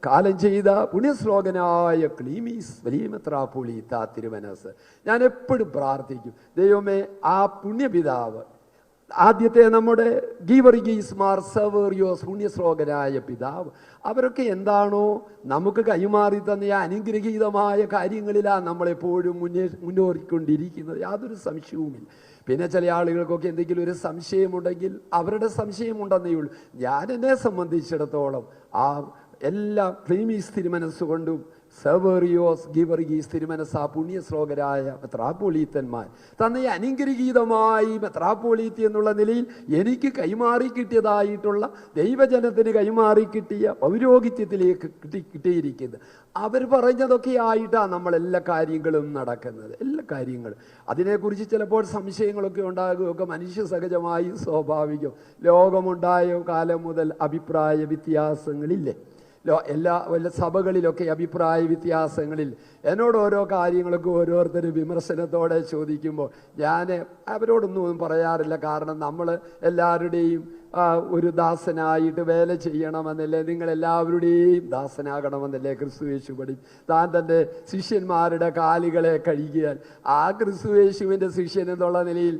കാലം ചെയ്ത പുണ്യശ്ലോകനായ ക്ലീമീസ് വലിയ മെത്രാപ്പൊലീത്ത തിരുമനസ്, ഞാൻ എപ്പോഴും പ്രാർത്ഥിക്കും, ദൈവമേ ആ പുണ്യപിതാവ്, ആദ്യത്തെ നമ്മുടെ ഗീവർഗീസ് മാർ സവേറിയോസ് പുണ്യശ്ലോകനായ പിതാവ്, അവരൊക്കെ എന്താണോ നമുക്ക് കൈമാറി തന്ന അനുഗ്രഹീതമായ കാര്യങ്ങളിലാണ് നമ്മളെപ്പോഴും മുന്നോറിക്കൊണ്ടിരിക്കുന്നത്, യാതൊരു സംശയവുമില്ല. പിന്നെ ചില ആളുകൾക്കൊക്കെ എന്തെങ്കിലും ഒരു സംശയമുണ്ടെങ്കിൽ അവരുടെ സംശയമുണ്ടെന്നേ ഉള്ളൂ. ഞാൻ എന്നെ സംബന്ധിച്ചിടത്തോളം ആ എല്ലാ ക്ലീമീസ് തിരുമനസ്സുകൊണ്ടും സവേറിയോസ് ഗീവർഗീസ് തിരുമനസ് ആ പുണ്യശ്ലോകരായ മെത്രാപ്പൊലീത്തന്മാർ തന്നെ അനുഗ്രഹീതമായി മെത്രാപ്പൊലീത്തി എന്നുള്ള നിലയിൽ എനിക്ക് കൈമാറി കിട്ടിയതായിട്ടുള്ള ദൈവജനത്തിന് കൈമാറി കിട്ടിയ പൗരോഹിത്യത്തിലേക്ക് കിട്ടിയിരിക്കുന്നത്, അവർ പറഞ്ഞതൊക്കെ ആയിട്ടാണ് നമ്മളെല്ലാ കാര്യങ്ങളും നടക്കുന്നത്. എല്ലാ കാര്യങ്ങളും അതിനെക്കുറിച്ച് ചിലപ്പോൾ സംശയങ്ങളൊക്കെ ഉണ്ടാകുകയൊക്കെ മനുഷ്യ സഹജമായി സ്വാഭാവികം. ലോകമുണ്ടായ കാലം മുതൽ അഭിപ്രായ വ്യത്യാസങ്ങളില്ലേ, വല്ല സഭകളിലൊക്കെ അഭിപ്രായ വ്യത്യാസങ്ങളിൽ എന്നോട് ഓരോ കാര്യങ്ങളൊക്കെ ഓരോരുത്തർ വിമർശനത്തോടെ ചോദിക്കുമ്പോൾ ഞാൻ അവരോടൊന്നും പറയാറില്ല. കാരണം നമ്മൾ എല്ലാവരുടെയും ഒരു ദാസനായിട്ട് വേല ചെയ്യണമെന്നല്ലേ, നിങ്ങളെല്ലാവരുടെയും ദാസനാകണമെന്നല്ലേ ക്രിസ്തുയേശു താൻ തൻ്റെ ശിഷ്യന്മാരുടെ കാലുകളെ കഴുകിയാൽ ആ ക്രിസ്തുയേശുവിൻ്റെ ശിഷ്യൻ എന്നുള്ള നിലയിൽ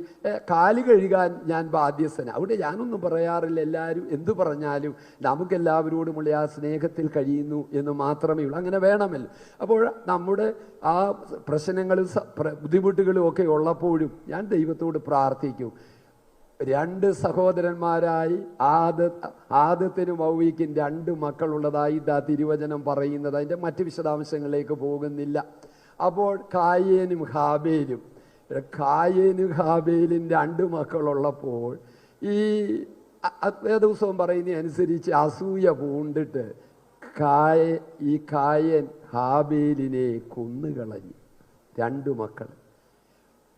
കാല് കഴുകാൻ ഞാൻ ബാധ്യസ്ഥന. അവിടെ ഞാനൊന്നും പറയാറില്ല. എല്ലാവരും എന്തു പറഞ്ഞാലും നമുക്കെല്ലാവരോടുമുള്ള ആ സ്നേഹത്തിൽ കഴിയുന്നു എന്ന് മാത്രമേ ഉള്ളൂ. അങ്ങനെ വേണമല്ലോ. അപ്പോൾ നമ്മുടെ ആ പ്രശ്നങ്ങളും ബുദ്ധിമുട്ടുകളും ഒക്കെ ഉള്ളപ്പോഴും ഞാൻ ദൈവത്തോട് പ്രാർത്ഥിക്കും. രണ്ട് സഹോദരന്മാരായി ആദത്തിനും ഹവ്വയ്ക്കും 2 മക്കളുള്ളതായി ഇതാ തിരുവചനം പറയുന്നത്. അതിൻ്റെ മറ്റ് വിശദാംശങ്ങളിലേക്ക് പോകുന്നില്ല. അപ്പോൾ കായേനും ഹാബേലും 2 മക്കളുള്ളപ്പോൾ ഈ വേദപുസ്തകം പറയുന്ന അനുസരിച്ച് അസൂയ പൂണ്ടിട്ട് ഈ കായൻ ഹാബേലിനെ കൊന്നുകളഞ്ഞു. 2 മക്കൾ.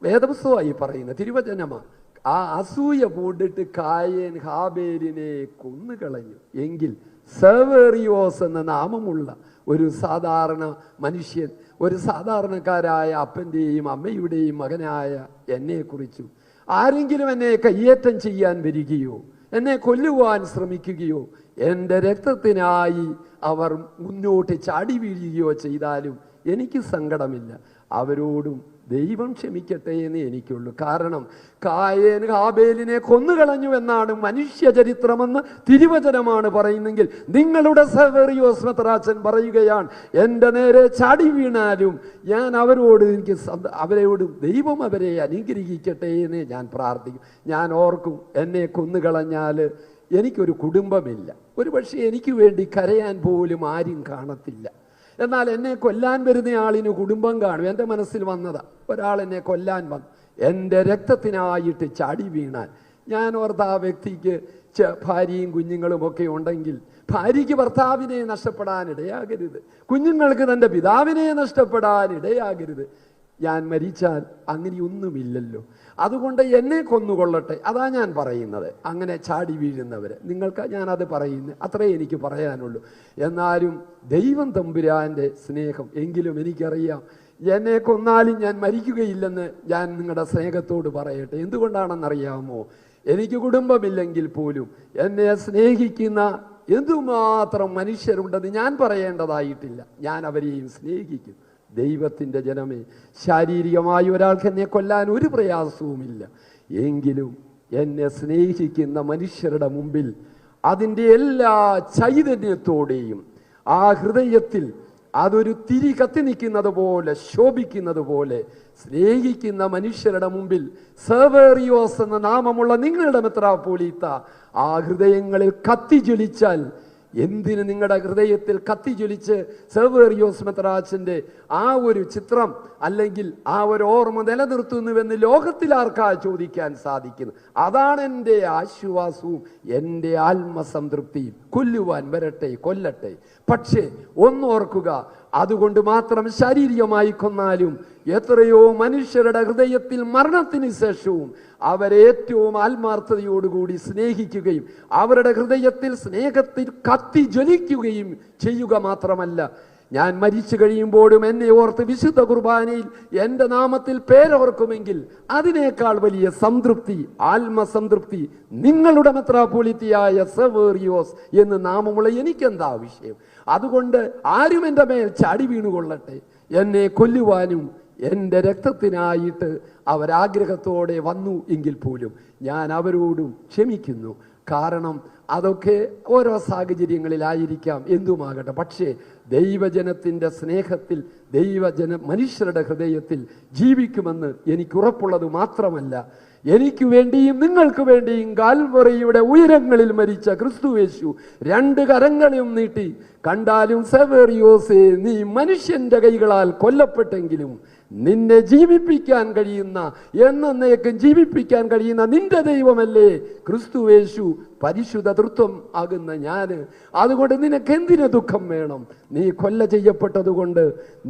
വേദപുസ്തകമായി പറയുന്ന തിരുവചനമാണ്. ആ അസൂയ പൂണ്ടിട്ട് കായൻ ഹാബേലിനെ കൊന്നുകളഞ്ഞു. എങ്കിൽ സവേറിയോസ് എന്ന നാമമുള്ള ഒരു സാധാരണ മനുഷ്യൻ, ഒരു സാധാരണക്കാരായ അപ്പൻ്റെയും അമ്മയുടെയും മകനായ എന്നെക്കുറിച്ചും ആരെങ്കിലും എന്നെ കയ്യേറ്റം ചെയ്യാൻ വരികയോ എന്നെ കൊല്ലുവാൻ ശ്രമിക്കുകയോ എൻ്റെ രക്തത്തിനായി അവർ മുന്നോട്ട് ചാടി വീഴുകയോ ചെയ്താലും എനിക്ക് സങ്കടമില്ല. അവരോടും ദൈവം ക്ഷമിക്കട്ടെ എന്ന് എനിക്കുള്ളൂ. കാരണം കായേൻ ഹാബേലിനെ കൊന്നുകളഞ്ഞു എന്നാണ് മനുഷ്യചരിത്രമെന്ന് തിരുവചനമാണ് പറയുന്നെങ്കിൽ, നിങ്ങളുടെ സവേറിയോസ് മെത്രാച്ചൻ പറയുകയാണ്, എൻ്റെ നേരെ ചാടി വീണാലും ഞാൻ അവരോടും ദൈവം അവരെ അനുഗ്രഹിക്കട്ടെ എന്ന് ഞാൻ പ്രാർത്ഥിക്കും. ഞാൻ ഓർക്കും, എന്നെ കൊന്നുകളഞ്ഞാൽ എനിക്കൊരു കുടുംബമില്ല, ഒരുപക്ഷെ എനിക്ക് വേണ്ടി കരയാൻ പോലും ആരും കാണത്തില്ല. എന്നാൽ എന്നെ കൊല്ലാൻ വരുന്ന ആളിന് കുടുംബം കാണും. എൻ്റെ മനസ്സിൽ വന്നതാ, ഒരാൾ എന്നെ കൊല്ലാൻ വന്നു, എൻ്റെ രക്തത്തിനായിട്ട് ചാടി വീണാൽ ഞാൻ ഓർത്ത ആ വ്യക്തിക്ക് ഭാര്യയും കുഞ്ഞുങ്ങളും ഒക്കെ ഉണ്ടെങ്കിൽ ഭാര്യയ്ക്ക് ഭർത്താവിനെ നഷ്ടപ്പെടാനിടയാകരുത്, കുഞ്ഞുങ്ങൾക്ക് തൻ്റെ പിതാവിനെ നഷ്ടപ്പെടാനിടയാകരുത്. ഞാൻ മരിച്ചാൽ അങ്ങനെയൊന്നുമില്ലല്ലോ, അതുകൊണ്ട് എന്നെ കൊന്നുകൊള്ളട്ടെ. അതാ ഞാൻ പറയുന്നത്. അങ്ങനെ ചാടി വീഴുന്നവർ നിങ്ങൾക്ക് ഞാനത് പറയുന്നു, അത്രേ എനിക്ക് പറയാനുള്ളൂ. എന്നാലും ദൈവം തമ്പുരാൻ്റെ സ്നേഹം, എങ്കിലും എനിക്കറിയാം എന്നെ കൊന്നാലും ഞാൻ മരിക്കുകയില്ലെന്ന് ഞാൻ നിങ്ങളുടെ സ്നേഹത്തോട് പറയട്ടെ. എന്തുകൊണ്ടാണെന്നറിയാമോ? എനിക്ക് കുടുംബമില്ലെങ്കിൽ പോലും എന്നെ സ്നേഹിക്കുന്ന എന്തുമാത്രം മനുഷ്യരുണ്ടെന്ന് ഞാൻ പറയേണ്ടതായിട്ടില്ല. ഞാൻ അവരെയും സ്നേഹിക്കും. ദൈവത്തിൻ്റെ ജനമേ, ശാരീരികമായി ഒരാൾക്ക് എന്നെ കൊല്ലാൻ ഒരു പ്രയാസവുമില്ല. എങ്കിലും എന്നെ സ്നേഹിക്കുന്ന മനുഷ്യരുടെ മുമ്പിൽ അതിൻ്റെ എല്ലാ ചൈതന്യത്തോടെയും ആ ഹൃദയത്തിൽ അതൊരു തിരി കത്തി നിൽക്കുന്നത് പോലെ, ശോഭിക്കുന്നത് പോലെ സ്നേഹിക്കുന്ന മനുഷ്യരുടെ മുമ്പിൽ സവേറിയോസ് എന്ന നാമമുള്ള നിങ്ങളുടെ മെത്രാപ്പൊലീത്ത ആ ഹൃദയങ്ങളിൽ കത്തിജ്വലിച്ചാൽ, എന്തിന് നിങ്ങളുടെ ഹൃദയത്തിൽ കത്തിജ്വലിച്ച് സവേറിയോസ് മെത്രാച്ചൻ്റെ ആ ഒരു ചിത്രം അല്ലെങ്കിൽ ആ ഒരു ഓർമ്മ നിലനിർത്തുന്നുവെന്ന് ലോകത്തിൽ ആർക്കാ ചോദിക്കാൻ സാധിക്കുന്നു? അതാണ് എൻ്റെ ആശ്വാസവും എൻ്റെ ആത്മസംതൃപ്തിയും. കൊല്ലുവാൻ വരട്ടെ, കൊല്ലട്ടെ, പക്ഷേ ഒന്നോർക്കുക, അതുകൊണ്ട് മാത്രം ശാരീരികമായി കൊന്നാലും എത്രയോ മനുഷ്യരുടെ ഹൃദയത്തിൽ മരണത്തിന് ശേഷവും അവരെ ഏറ്റവും ആത്മാർത്ഥതയോടുകൂടി സ്നേഹിക്കുകയും അവരുടെ ഹൃദയത്തിൽ സ്നേഹത്തിൽ കത്തി ജ്വലിക്കുകയും ചെയ്യുക മാത്രമല്ല, ഞാൻ മരിച്ചു കഴിയുമ്പോഴും എന്നെ ഓർത്ത് വിശുദ്ധ കുർബാനയിൽ എൻ്റെ നാമത്തിൽ പേരോർക്കുമെങ്കിൽ അതിനേക്കാൾ വലിയ സംതൃപ്തി, ആത്മസംതൃപ്തി നിങ്ങളുടെ മെത്രാപ്പൊലീത്തയായ സവേറിയോസ് എന്ന് നാമമുള്ള എനിക്കെന്താ വിഷയം? അതുകൊണ്ട് ആരും എൻ്റെ മേൽ ചാടി വീണുകൊള്ളട്ടെ, എന്നെ കൊല്ലുവാനും എൻ്റെ രക്തത്തിനായിട്ട് അവരാഗ്രഹത്തോടെ വന്നു എങ്കിൽ പോലും ഞാൻ അവരോടും ക്ഷമിക്കുന്നു. കാരണം അതൊക്കെ ഓരോ സാഹചര്യങ്ങളിലായിരിക്കാം, എന്തുമാകട്ടെ. പക്ഷേ ദൈവജനത്തിൻ്റെ സ്നേഹത്തിൽ മനുഷ്യരുടെ ഹൃദയത്തിൽ ജീവിക്കുമെന്ന് എനിക്കുറപ്പുള്ളത് മാത്രമല്ല, എനിക്ക് വേണ്ടിയും നിങ്ങൾക്ക് വേണ്ടിയും കാൽവറിയുടെ ഉയരങ്ങളിൽ മരിച്ച ക്രിസ്തുയേശു 2 കരങ്ങളും നീട്ടി, കണ്ടാലും സെവേറിയോസേ, നീ മനുഷ്യന്റെ കൈകളാൽ കൊല്ലപ്പെട്ടെങ്കിലും നിന്നെ ജീവിപ്പിക്കാൻ കഴിയുന്ന, എന്നേക്കും ജീവിപ്പിക്കാൻ കഴിയുന്ന നിന്റെ ദൈവമല്ലേ ക്രിസ്തുയേശു, പരിശുദ്ധ തൃത്വം ആകുന്ന ഞാൻ. അതുകൊണ്ട് നിനക്ക് എന്തിനു ദുഃഖം വേണം? നീ കൊല്ല ചെയ്യപ്പെട്ടതുകൊണ്ട്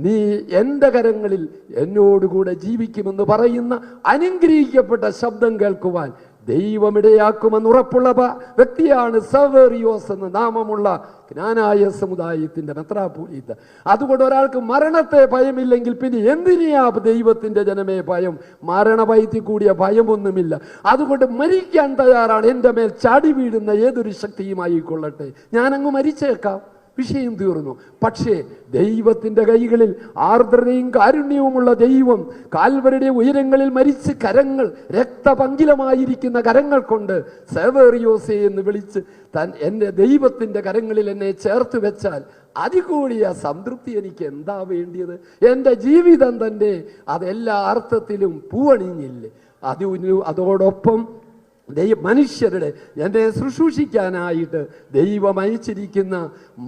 നീ എൻ്റെ കരങ്ങളിൽ എന്നോടുകൂടെ ജീവിക്കുമെന്ന് പറയുന്ന അനുഗ്രഹിക്കപ്പെട്ട ശബ്ദം കേൾക്കുവാൻ ദൈവമിടയാക്കുമെന്ന് ഉറപ്പുള്ള വ്യക്തിയാണ് സെവേറിയോസ് എന്ന നാമമുള്ള ജ്ഞാനായ സമുദായത്തിന്റെ മെത്രാപ്പോലീത്ത. അതുകൊണ്ട് ഒരാൾക്ക് മരണത്തെ ഭയമില്ലെങ്കിൽ പിന്നെ എന്തിനാ ദൈവത്തിന്റെ ജനമേ ഭയം? മരണഭയത്തിൽ കൂടിയ ഭയമൊന്നുമില്ല. അതുകൊണ്ട് മരിക്കാൻ തയ്യാറാണ്. എൻ്റെ മേൽ ചാടി വീഴുന്ന ഏതൊരു ശക്തിയുമായി കൊള്ളട്ടെ, ഞാനങ്ങ് മരിച്ചേക്കാം, വിഷയം തീർന്നു. പക്ഷേ ദൈവത്തിൻ്റെ കൈകളിൽ ആർദ്രതയും കാരുണ്യവുമുള്ള ദൈവം കാൽവരിയുടെ ഉയരങ്ങളിൽ മരിച്ച് കരങ്ങൾ, രക്തപങ്കിലമായിരിക്കുന്ന കരങ്ങൾ കൊണ്ട് സെവേറിയോസേ എന്ന് വിളിച്ച് എൻ്റെ ദൈവത്തിൻ്റെ കരങ്ങളിൽ എന്നെ ചേർത്ത് വെച്ചാൽ അതികൂടിയ സംതൃപ്തി എനിക്ക് എന്താ വേണ്ടിയത്? എൻ്റെ ജീവിതം തന്നെ അതെല്ലാ അർത്ഥത്തിലും പൂവണിഞ്ഞില്ലേ? അതോടൊപ്പം മനുഷ്യരുടെ എന്നെ ശുശ്രൂഷിക്കാനായിട്ട് ദൈവം അയച്ചിരിക്കുന്ന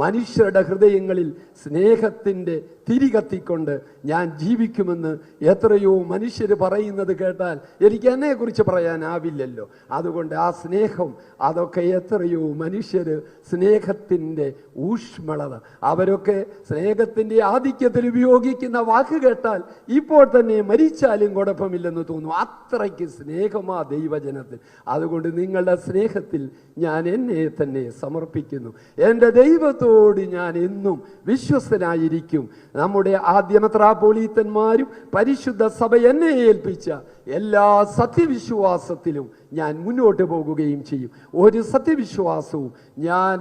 മനുഷ്യരുടെ ഹൃദയങ്ങളിൽ സ്നേഹത്തിൻ്റെ തിരി കത്തിക്കൊണ്ട് ഞാൻ ജീവിക്കുമെന്ന് എത്രയോ മനുഷ്യർ പറയുന്നത് കേട്ടാൽ എനിക്ക് എന്നെക്കുറിച്ച് പറയാനാവില്ലല്ലോ. അതുകൊണ്ട് ആ സ്നേഹം, അതൊക്കെ എത്രയോ മനുഷ്യർ സ്നേഹത്തിൻ്റെ ഊഷ്മളത, അവരൊക്കെ സ്നേഹത്തിൻ്റെ ആധിക്യത്തിൽ ഉപയോഗിക്കുന്ന വാക്ക് കേട്ടാൽ ഇപ്പോൾ തന്നെ മരിച്ചാലും കുഴപ്പമില്ലെന്ന് തോന്നും. അത്രയ്ക്ക് സ്നേഹമാ ദൈവജനത്തിൽ. അതുകൊണ്ട് നിങ്ങളുടെ സ്നേഹത്തിൽ ഞാൻ എന്നെ തന്നെ സമർപ്പിക്കുന്നു. എൻ്റെ ദൈവത്തോട് ഞാൻ എന്നും വിശ്വസ്തനായിരിക്കും. നമ്മുടെ ആദ്യ മെത്രാപ്പോലീത്തന്മാരും പരിശുദ്ധ സഭ എന്നെ ഏൽപ്പിച്ച എല്ലാ സത്യവിശ്വാസത്തിലും ഞാൻ മുന്നോട്ട് പോകുകയും ചെയ്യും. ഒരു സത്യവിശ്വാസവും ഞാൻ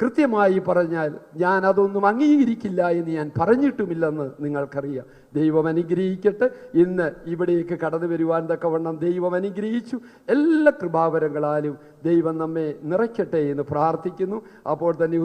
കൃത്യമായി പറഞ്ഞാൽ ഞാൻ അതൊന്നും അംഗീകരിക്കില്ല എന്ന് ഞാൻ പറഞ്ഞിട്ടുമില്ലെന്ന് നിങ്ങൾക്കറിയാം. ദൈവം അനുഗ്രഹിക്കട്ടെ. ഇന്ന് ഇവിടേക്ക് കടന്നു വരുവാൻ തക്കവണ്ണം ദൈവം അനുഗ്രഹിച്ചു. എല്ലാ കൃപാവരങ്ങളാലും ദൈവം നമ്മെ നിറയ്ക്കട്ടെ എന്ന് പ്രാർത്ഥിക്കുന്നു. അപ്പോൾ തന്നെ